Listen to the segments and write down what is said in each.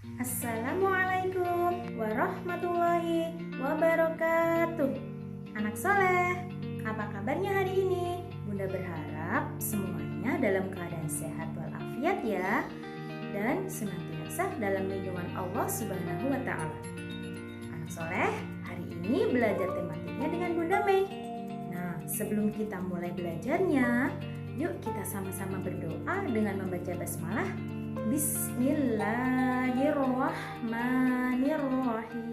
Assalamualaikum warahmatullahi wabarakatuh. Anak soleh, apa kabarnya hari ini? Bunda berharap semuanya dalam keadaan sehat walafiat ya, dan senantiasa dalam lindungan Allah Subhanahu wa Ta'ala. Anak soleh, hari ini belajar tematiknya dengan Bunda Mei. Nah, sebelum kita mulai belajarnya, yuk kita sama-sama berdoa dengan membaca basmalah. Bismillahirrahmanirrahim.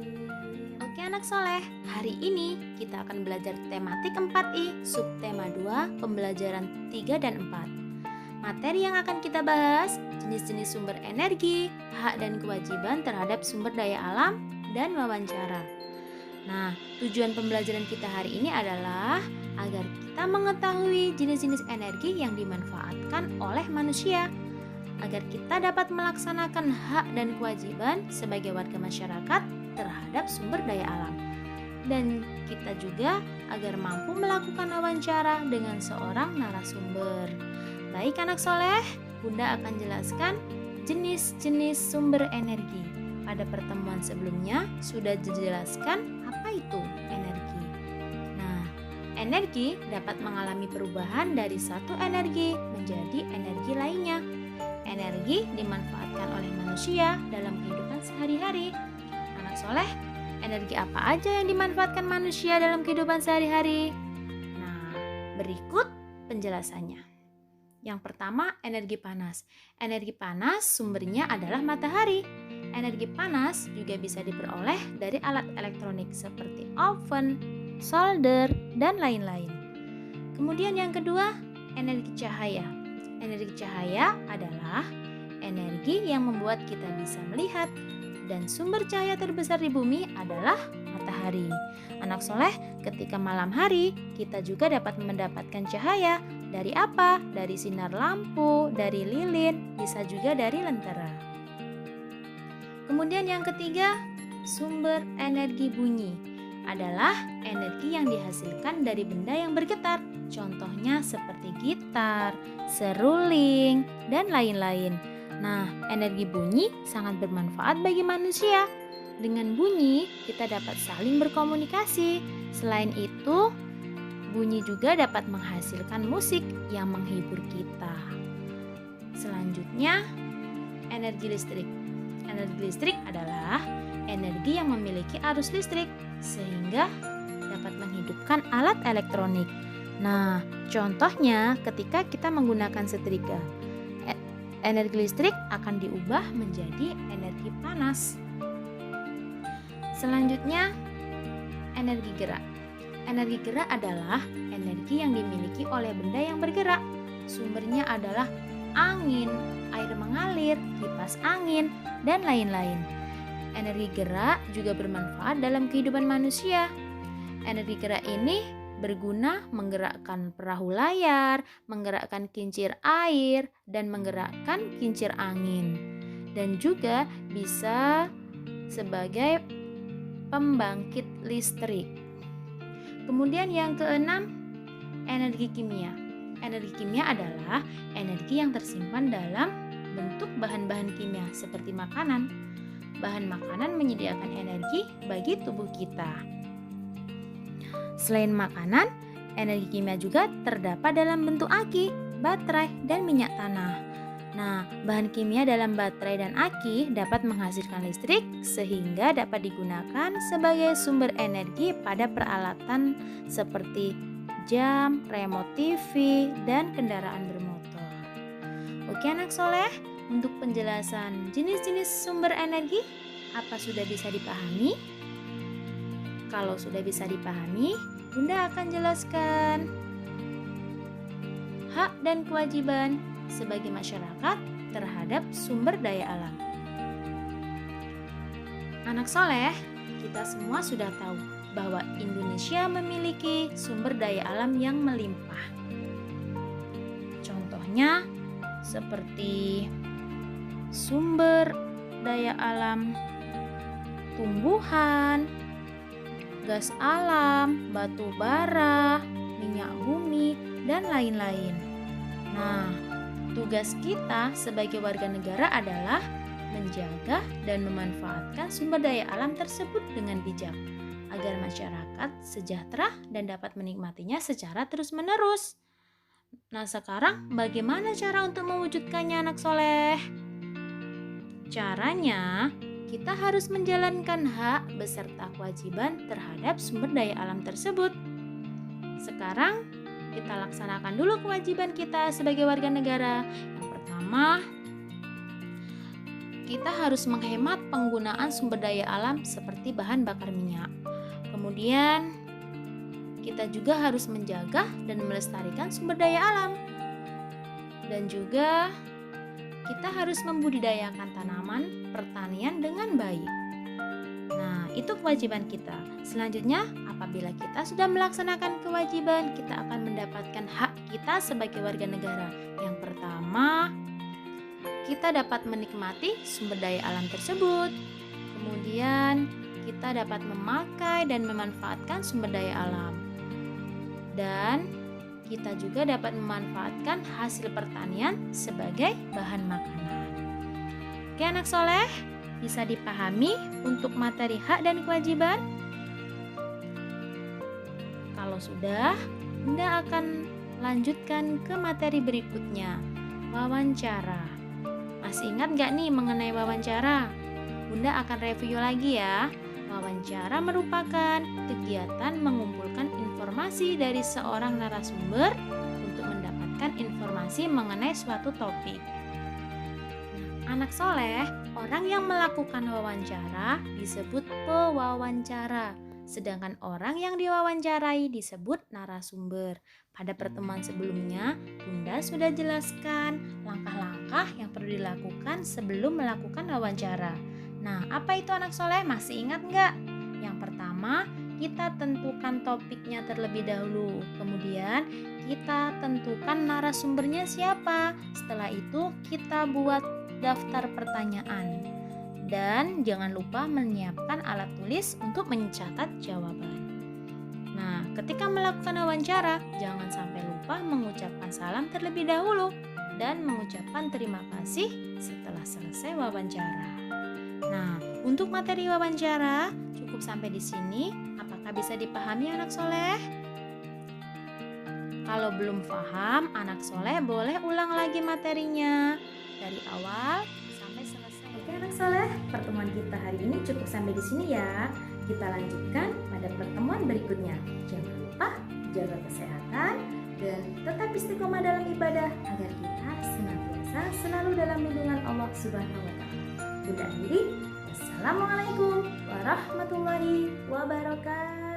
Oke anak soleh, hari ini kita akan belajar tematik 4I, subtema 2, pembelajaran 3 dan 4. Materi yang akan kita bahas, jenis-jenis sumber energi, hak dan kewajiban terhadap sumber daya alam, dan wawancara. Nah, tujuan pembelajaran kita hari ini adalah agar kita mengetahui jenis-jenis energi yang dimanfaatkan oleh manusia, agar kita dapat melaksanakan hak dan kewajiban sebagai warga masyarakat terhadap sumber daya alam. Dan kita juga agar mampu melakukan wawancara dengan seorang narasumber. Baik anak soleh, Bunda akan jelaskan jenis-jenis sumber energi. Pada pertemuan sebelumnya sudah dijelaskan apa itu energi. Nah, energi dapat mengalami perubahan dari satu energi menjadi energi lainnya. Energi dimanfaatkan oleh manusia dalam kehidupan sehari-hari. Anak soleh, energi apa aja yang dimanfaatkan manusia dalam kehidupan sehari-hari? Nah, berikut penjelasannya. Yang pertama, energi panas. Energi panas sumbernya adalah matahari. Energi panas juga bisa diperoleh dari alat elektronik seperti oven, solder, dan lain-lain. Kemudian yang kedua, energi cahaya. Energi cahaya adalah energi yang membuat kita bisa melihat, dan sumber cahaya terbesar di bumi adalah matahari. Anak soleh, ketika malam hari kita juga dapat mendapatkan cahaya. Dari apa? Dari sinar lampu, dari lilin, bisa juga dari lentera. Kemudian yang ketiga, sumber energi bunyi adalah energi yang dihasilkan dari benda yang bergetar. Contohnya seperti gitar, seruling, dan lain-lain. Nah, energi bunyi sangat bermanfaat bagi manusia. Dengan bunyi, kita dapat saling berkomunikasi. Selain itu, bunyi juga dapat menghasilkan musik yang menghibur kita. Selanjutnya, energi listrik. Energi listrik adalah energi yang memiliki arus listrik sehingga dapat menghidupkan alat elektronik. Nah, contohnya ketika kita menggunakan setrika, energi listrik akan diubah menjadi energi panas. Selanjutnya, energi gerak. Energi gerak adalah energi yang dimiliki oleh benda yang bergerak. Sumbernya adalah angin, air mengalir, kipas angin, dan lain-lain. Energi gerak juga bermanfaat dalam kehidupan manusia. Energi gerak ini berguna menggerakkan perahu layar, menggerakkan kincir air, dan menggerakkan kincir angin. Dan juga bisa sebagai pembangkit listrik. Kemudian yang keenam, energi kimia. Energi kimia adalah energi yang tersimpan dalam bentuk bahan-bahan kimia seperti makanan. Bahan makanan menyediakan energi bagi tubuh kita. Selain makanan, energi kimia juga terdapat dalam bentuk aki, baterai, dan minyak tanah. Nah, bahan kimia dalam baterai dan aki dapat menghasilkan listrik sehingga dapat digunakan sebagai sumber energi pada peralatan seperti jam, remote TV, dan kendaraan bermotor. Oke anak soleh, untuk penjelasan jenis-jenis sumber energi, apa sudah bisa dipahami? Kalau sudah bisa dipahami, Bunda akan jelaskan hak dan kewajiban sebagai masyarakat terhadap sumber daya alam. Anak soleh, kita semua sudah tahu bahwa Indonesia memiliki sumber daya alam yang melimpah. Contohnya seperti sumber daya alam tumbuhan, gas alam, batu bara, minyak bumi, dan lain-lain. Nah, tugas kita sebagai warga negara adalah menjaga, dan memanfaatkan sumber daya alam tersebut dengan bijak, agar masyarakat sejahtera dan dapat menikmatinya secara terus-menerus. Nah, sekarang bagaimana cara untuk mewujudkannya, anak soleh? Caranya, kita harus menjalankan hak beserta kewajiban terhadap sumber daya alam tersebut. Sekarang, kita laksanakan dulu kewajiban kita sebagai warga negara. Yang pertama, kita harus menghemat penggunaan sumber daya alam seperti bahan bakar minyak. Kemudian, kita juga harus menjaga dan melestarikan sumber daya alam. Dan juga, kita harus membudidayakan tanaman pertanian dengan baik. Nah, itu kewajiban kita. Selanjutnya, apabila kita sudah melaksanakan kewajiban, kita akan mendapatkan hak kita sebagai warga negara. Yang pertama, kita dapat menikmati sumber daya alam tersebut. Kemudian, kita dapat memakai dan memanfaatkan sumber daya alam. Dan kita juga dapat memanfaatkan hasil pertanian sebagai bahan makanan. Oke, anak soleh, bisa dipahami untuk materi hak dan kewajiban? Kalau sudah, Bunda akan lanjutkan ke materi berikutnya, wawancara. Masih ingat gak nih mengenai wawancara? Bunda akan review lagi ya. Wawancara merupakan kegiatan mengumpulkan informasi dari seorang narasumber untuk mendapatkan informasi mengenai suatu topik. Anak soleh, orang yang melakukan wawancara disebut pewawancara, sedangkan orang yang diwawancarai disebut narasumber. Pada pertemuan sebelumnya, Bunda sudah jelaskan langkah-langkah yang perlu dilakukan sebelum melakukan wawancara. Nah, apa itu anak soleh? Masih ingat nggak? Yang pertama, kita tentukan topiknya terlebih dahulu. Kemudian, kita tentukan narasumbernya siapa. Setelah itu, kita buat daftar pertanyaan. Dan jangan lupa menyiapkan alat tulis untuk mencatat jawaban. Nah, ketika melakukan wawancara, jangan sampai lupa mengucapkan salam terlebih dahulu dan mengucapkan terima kasih setelah selesai wawancara. Nah, untuk materi wawancara cukup sampai di sini. Apakah bisa dipahami anak soleh? Kalau belum paham, anak soleh boleh ulang lagi materinya dari awal sampai selesai. Oke anak soleh, pertemuan kita hari ini cukup sampai di sini ya. Kita lanjutkan pada pertemuan berikutnya. Jangan lupa jaga kesehatan dan tetap istiqomah dalam ibadah agar kita senantiasa selalu dalam lindungan Allah Subhanahu wa Ta'ala. Bunda akhiri, wassalamualaikum warahmatullahi wabarakatuh.